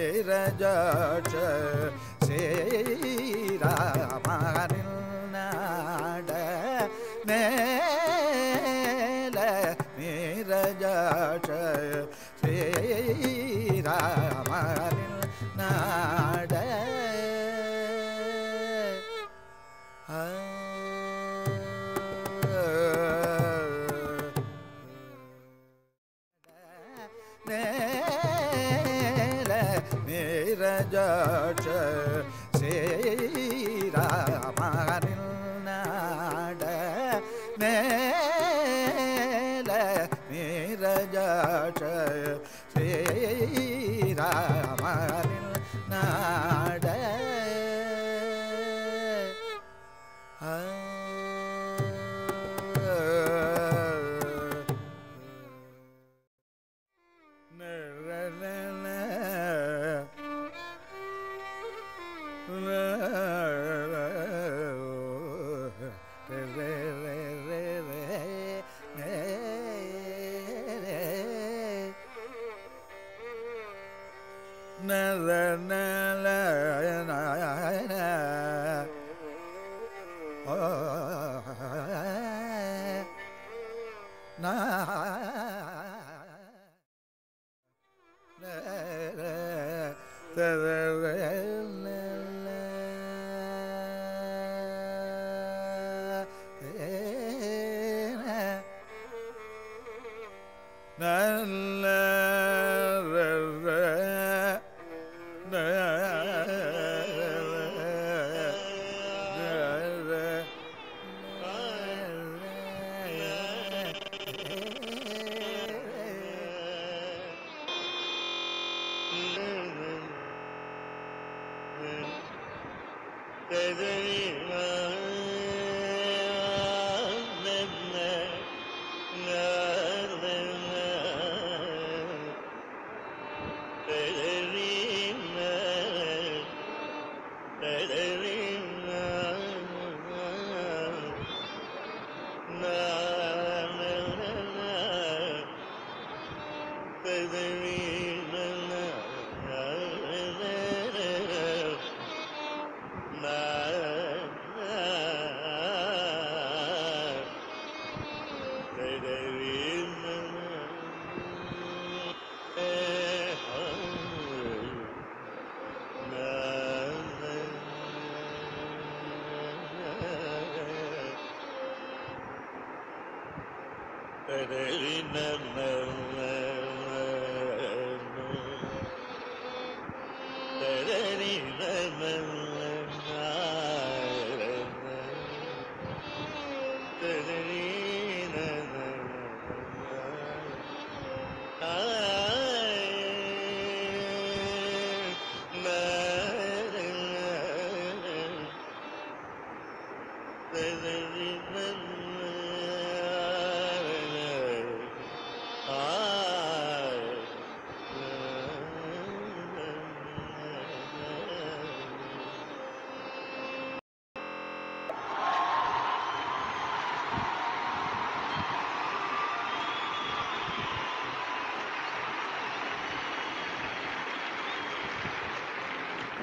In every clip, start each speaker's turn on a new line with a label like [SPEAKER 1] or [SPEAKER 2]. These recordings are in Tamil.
[SPEAKER 1] நீரஜாட்ச ஸ்ரீராமனின் நாட நேல நீரஜாட்ச ஸ்ரீராமனின் நாட நீரஜாட்ச ஸ்ரீராமனின் நாட நேல நீரஜாட்ச ஸ்ரீராமனின் நாட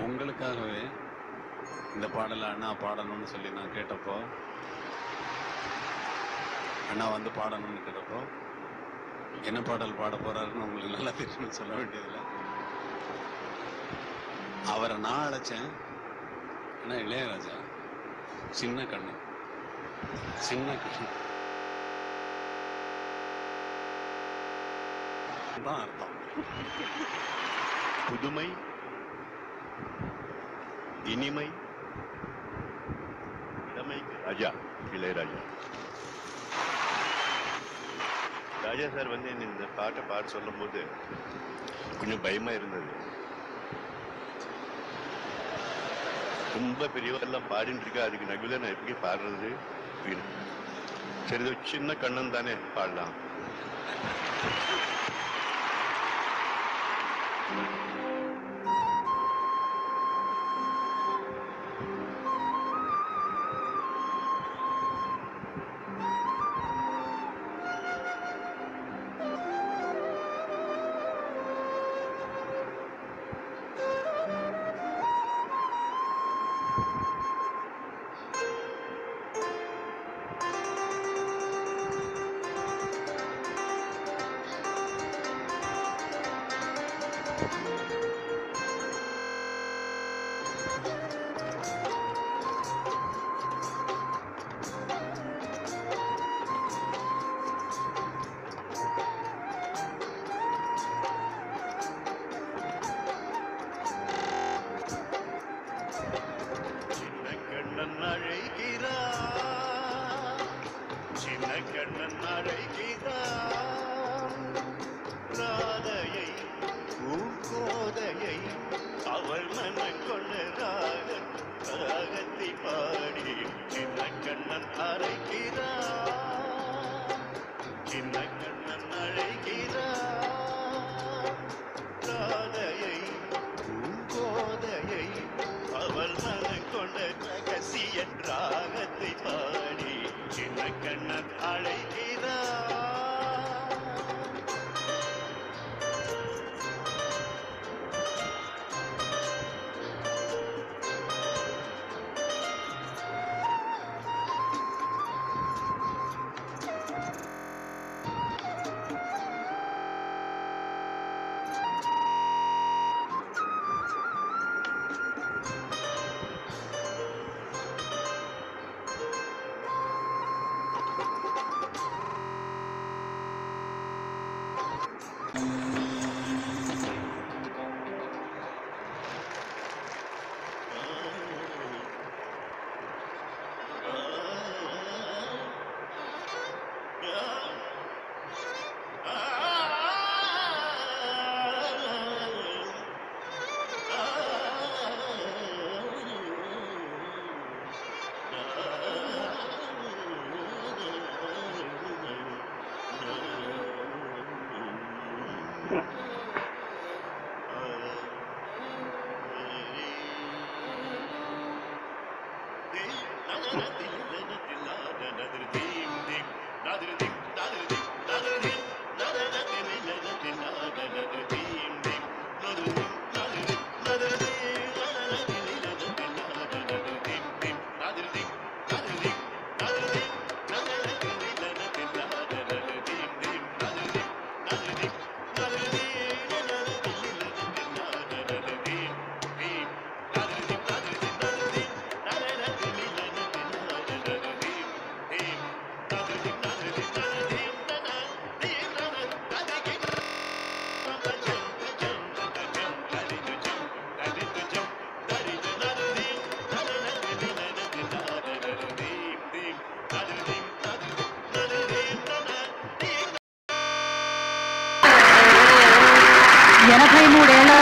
[SPEAKER 2] உங்களுக்காகவே இந்த பாடலை அண்ணா பாடணும்னு சொல்லி நான் கேட்டப்போ, அண்ணா வந்து பாடணும்னு கேட்டப்போ என்ன பாடல் பாட போறாருன்னு உங்களுக்கு நல்லா தெரியும்னு சொல்ல வேண்டியதில்லை. அவரை நான் அழைச்சேன். ஆனா இளையராஜா சின்ன கண்ணு தான் அர்த்தம்.
[SPEAKER 3] புதுமை, இனிமை, இளமைக்கு ராஜா இளையராஜா. ராஜா சார் வந்து இந்த பாட்டை பாட சொல்லும் போது கொஞ்சம் பயமா இருந்தது. ரொம்ப பெரியவரெல்லாம் பாடிட்டு இருக்கா, அதுக்கு நடுவில் நான் எப்படி பாடுறது? சரி, சின்ன கண்ணன் தானே பாடலாம்.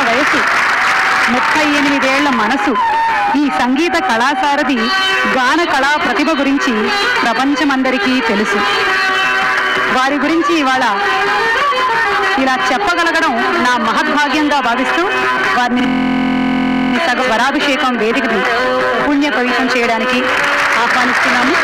[SPEAKER 4] వయసు 38 మనసు ఈ సంగీత కళాసారథి గాన కళా ప్రతిభ గురించి ప్రపంచమందరికీ తెలుసు. వారి గురించి ఇవాళ ఇలా చెప్పగలగడం నా మహద్భాగ్యంగా భావిస్తూ వారిని సగ వరాభిషేకం వేదికని పుణ్య పవిత్రం చేయడానికి ఆహ్వానిస్తున్నాము.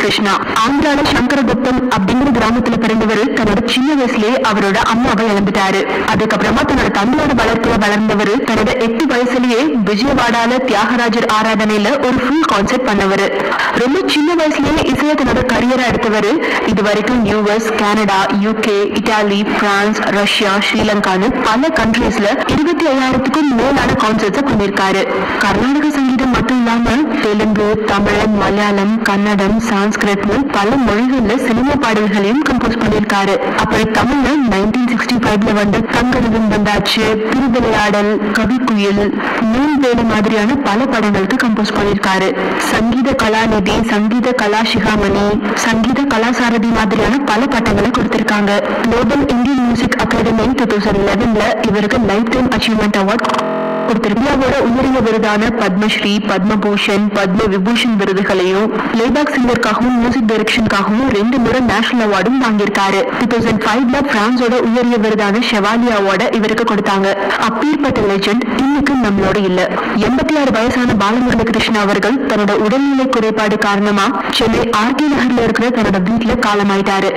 [SPEAKER 5] கிருஷ்ணா. ஆந்திரால சங்கரகுப்தம் அப்படிங்கிற கிராமத்துல பிறந்தவர் தன்னோட சின்ன வயசுலயே அவரோட அம்மாவை இழந்துட்டாரு. அதுக்கப்புறமா தன்னோட தந்தையோட வளர்ப்புல வளர்ந்தவர் தன்னோட 8 வயசுலயே விஜயவாடால தியாகராஜர் ஆராதனையில ஒரு ஃபுல் கான்சர்ட் பண்ணவர். ரொம்ப சின்ன வயசுலயே இசையை தன்னோட கரியரா எடுத்தவர். இது வரைக்கும் US, Canada, UK, Italy, France, Russia, ஸ்ரீலங்கான்னு பல கண்ட்ரீஸ்ல 25,000க்கும் மேலான கான்சர்ட்ஸ் பண்ணிருக்காரு. கர்நாடக சங்கீதம் மட்டும் இல்லாம தெலுங்கு, தமிழ், மலையாளம், கன்னடம், சான்ஸ்கிரிட்னு பல மொழிகள்ல சினிமா பாடல்களையும் கம்போஸ் பண்ணிருக்காரு. அப்படி தமிழ்ல 1965ல வந்த தங்கரகம் வந்தாச்சு, திருவிளையாடல், கவிக்குயில், நூல்வேலி மாதிரியான பல படங்களுக்கு கம்போஸ் பண்ணிருக்காரு. சங்கீத கலாநிதி, சங்கீத கலா சிகாமணி, சங்கீத கலாசாரதி மாதிரியான பல பட்டங்களை கொடுத்திருக்காங்க. குளோபல் இந்தியன் மியூசிக் அகாடமி 2011ல இவருக்கு லைஃப் டைம் அச்சீவ்மெண்ட் அவார்ட் இந்தியாவோட உயரிய விருதான பத்மஸ்ரீ, பத்மபூஷன், பத்ம விபூஷன் விருதுகளையும் பிளேபேக் சிங்கருக்காகவும் மியூசிக் டைரக்ஷனுக்காகவும் 2 முறை நேஷனல் அவார்டும் வாங்கியிருக்காரு. 2005ல பிரான்ஸோட உயரிய விருதான ஷெவாலியா அவார்டை இவருக்கு கொடுத்தாங்க. அப்பேற்பட்ட லெஜெண்ட் இன்னைக்கு நம்மளோட இல்ல. 86 வயசான பாலமுரளி கிருஷ்ணா அவர்கள் தன்னோட உடல்நிலை குறைபாடு காரணமா சென்னை ஆர்கே நகர்ல இருக்கிற தன்னோட வீட்டுல காலமாயிட்டாரு.